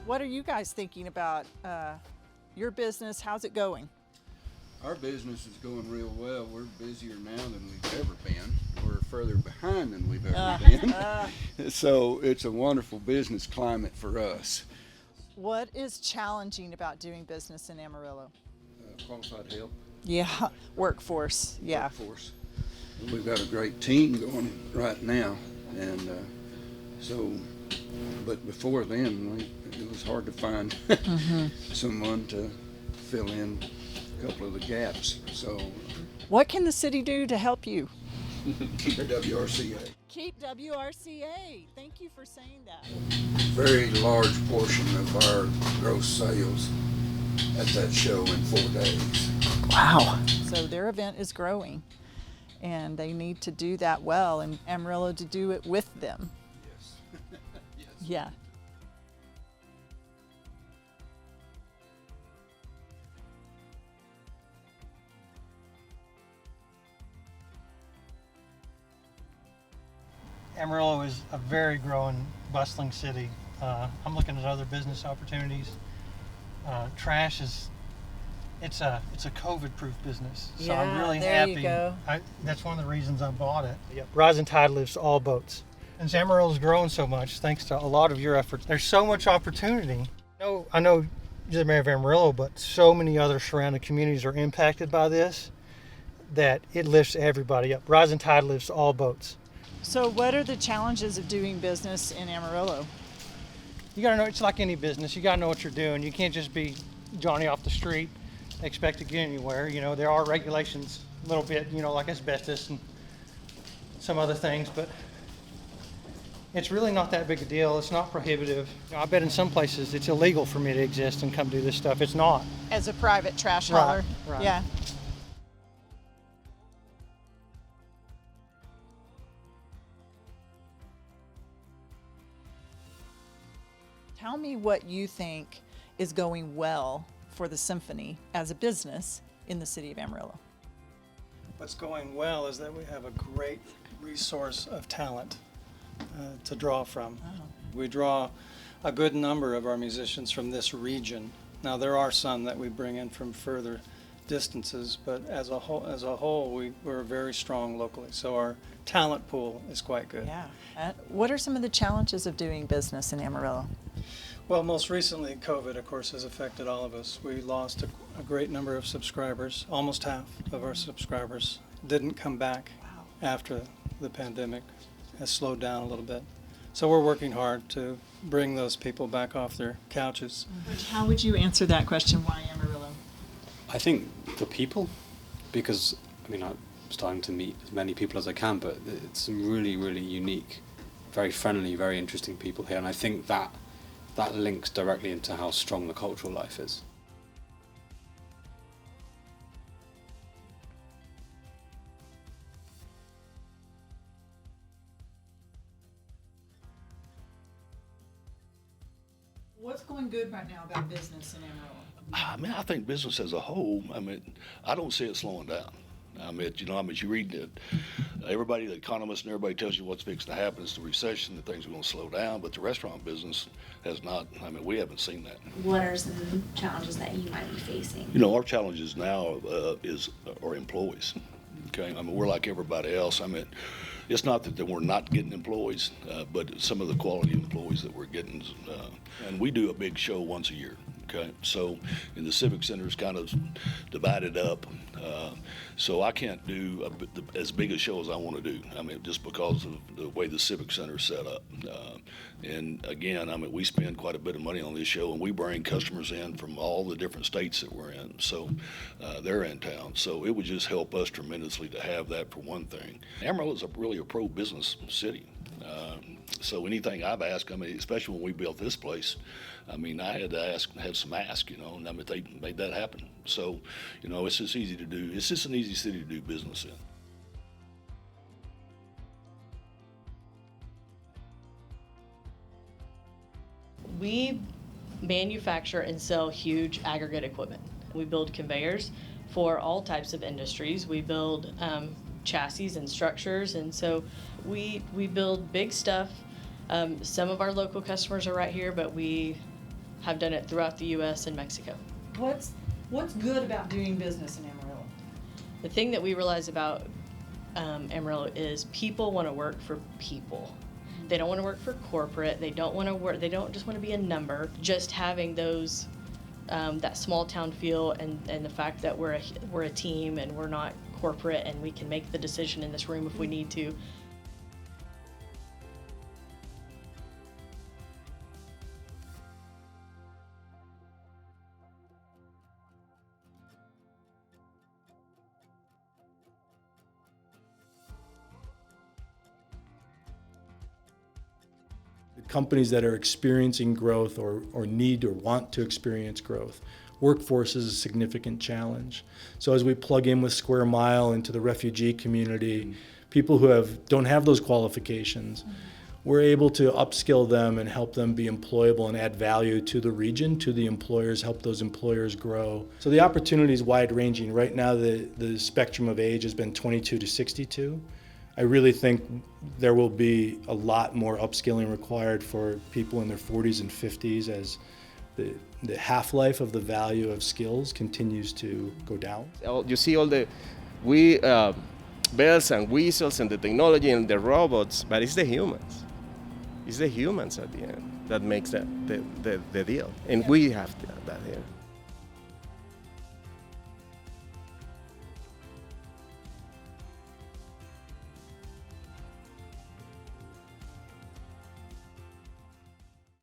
What are you guys thinking about your business? How's it going? Our business is going real well. We're busier now than we've ever been. We're further behind than we've ever been. So it's a wonderful business climate for us. What is challenging about doing business in Amarillo? Qualified help. Yeah, workforce. Yeah. Workforce. We've got a great team going right now, and but before then, it was hard to find someone to fill in a couple of the gaps. So, what can the city do to help you? keep the WRCA. Keep WRCA. Thank you for saying that. Very large portion of our gross sales at that show in 4 days. Wow. So their event is growing, and they need to do that well, and Amarillo to do it with them. Yes. Yes. Yeah. Amarillo is a very growing, bustling city. I'm looking at other business opportunities. Trash is, it's a COVID-proof business. So Yeah, I'm really there happy. you go. That's one of the reasons I bought it. Yep. Rising tide lifts all boats. And Amarillo's grown so much thanks to a lot of your efforts. There's so much opportunity. I know you're the mayor of Amarillo, but so many other surrounding communities are impacted by this that it lifts everybody up. Rising tide lifts all boats. So what are the challenges of doing business in Amarillo? You gotta know, it's like any business, you gotta know what you're doing. You can't just be Johnny off the street, expect to get anywhere. You know, there are regulations a little bit, like asbestos and some other things, but it's really not that big a deal. It's not prohibitive. I bet in some places it's illegal for me to exist and come do this stuff. It's not. As a private trash hauler? Right. Yeah. Tell me what you think is going well for the Symphony as a business in the city of Amarillo. What's going well is that we have a great resource of talent to draw from. Oh. We draw a good number of our musicians from this region. Now there are some that we bring in from further distances, but as a whole, we're very strong locally. So our talent pool is quite good. Yeah. What are some of the challenges of doing business in Amarillo? Well, most recently, COVID, of course, has affected all of us. We lost a great number of subscribers. Almost half of our subscribers didn't come back after the pandemic has slowed down a little bit. So we're working hard to bring those people back off their couches. How would you answer that question? Why Amarillo? I think the people, because I'm starting to meet as many people as I can, but it's some really, really unique, very friendly, very interesting people here, and I think that links directly into how strong the cultural life is. What's going good right now about business in Amarillo? I think business as a whole, I don't see it slowing down. You read it, everybody, the economists and everybody tells you what's fixing to happen. It's the recession, that things are going to slow down, but the restaurant business has not. We haven't seen that. What are some challenges that you might be facing? Our challenges now are employees. Okay, we're like everybody else. It's not that we're not getting employees, but some of the quality employees that we're getting, and we do a big show once a year. Okay, so in the Civic Center is kind of divided up, so I can't do as big a show as I want to do. Just because of the way the Civic Center is set up. And again, we spend quite a bit of money on this show, and we bring customers in from all the different states that we're in. So they're in town. So it would just help us tremendously to have that, for one thing. Amarillo is really a pro-business city. So anything I've asked, especially when we built this place, I had to have some ask, and they made that happen. So, it's just easy to do. It's just an easy city to do business in. We manufacture and sell huge aggregate equipment. We build conveyors for all types of industries. We build chassis and structures, and so we build big stuff. Some of our local customers are right here, but we have done it throughout the U.S. and Mexico. What's good about doing business in Amarillo? The thing that we realize about Amarillo is people want to work for people. They don't want to work for corporate. They don't want to work. They don't just want to be a number. Just having those that small town feel and the fact that we're a team and we're not corporate and we can make the decision in this room if we need to. Companies that are experiencing growth or need or want to experience growth. Workforce is a significant challenge. So as we plug in with Square Mile into the refugee community, people who don't have those qualifications, we're able to upskill them and help them be employable and add value to the region, to the employers, help those employers grow. So the opportunity is wide ranging. Right now the spectrum of age has been 22 to 62. I really think there will be a lot more upskilling required for people in their 40s and 50s as the half-life of the value of skills continues to go down. You see all the bells and whistles and the technology and the robots, but it's the humans. It's the humans at the end that makes the deal. And we have that here.